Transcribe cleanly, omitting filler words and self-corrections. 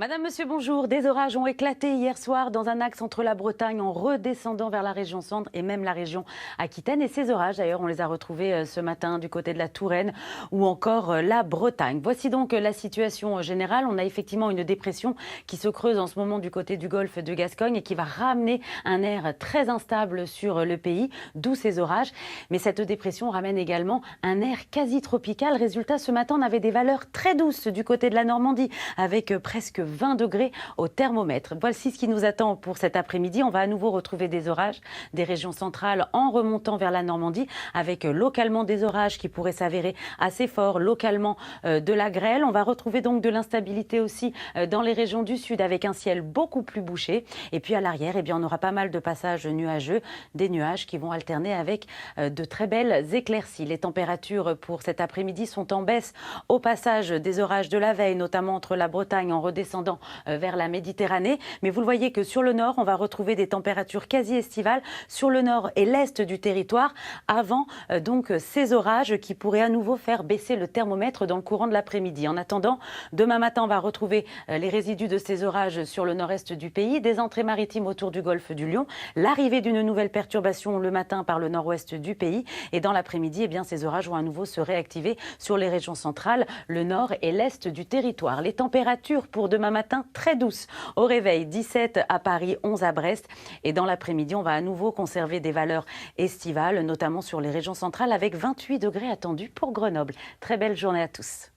Madame, Monsieur, bonjour. Des orages ont éclaté hier soir dans un axe entre la Bretagne en redescendant vers la région centre et même la région Aquitaine. Et ces orages, d'ailleurs, on les a retrouvés ce matin du côté de la Touraine ou encore la Bretagne. Voici donc la situation générale. On a effectivement une dépression qui se creuse en ce moment du côté du golfe de Gascogne et qui va ramener un air très instable sur le pays, d'où ces orages. Mais cette dépression ramène également un air quasi tropical. Résultat, ce matin, on avait des valeurs très douces du côté de la Normandie avec presque 20 degrés au thermomètre. Voici ce qui nous attend pour cet après-midi. On va à nouveau retrouver des orages des régions centrales en remontant vers la Normandie avec localement des orages qui pourraient s'avérer assez forts, localement de la grêle. On va retrouver donc de l'instabilité aussi dans les régions du sud avec un ciel beaucoup plus bouché. Et puis à l'arrière, eh bien, on aura pas mal de passages nuageux, des nuages qui vont alterner avec de très belles éclaircies. Les températures pour cet après-midi sont en baisse au passage des orages de la veille, notamment entre la Bretagne en redescendant vers la Méditerranée. Mais vous le voyez que sur le nord, on va retrouver des températures quasi estivales sur le nord et l'est du territoire avant donc ces orages qui pourraient à nouveau faire baisser le thermomètre dans le courant de l'après-midi. En attendant, demain matin, on va retrouver les résidus de ces orages sur le nord-est du pays, des entrées maritimes autour du golfe du Lion, l'arrivée d'une nouvelle perturbation le matin par le nord-ouest du pays et dans l'après-midi, eh bien, ces orages vont à nouveau se réactiver sur les régions centrales, le nord et l'est du territoire. Les températures pour demain matin très douces. Au réveil, 17 à Paris, 11 à Brest. Et dans l'après-midi, on va à nouveau conserver des valeurs estivales, notamment sur les régions centrales, avec 28 degrés attendus pour Grenoble. Très belle journée à tous.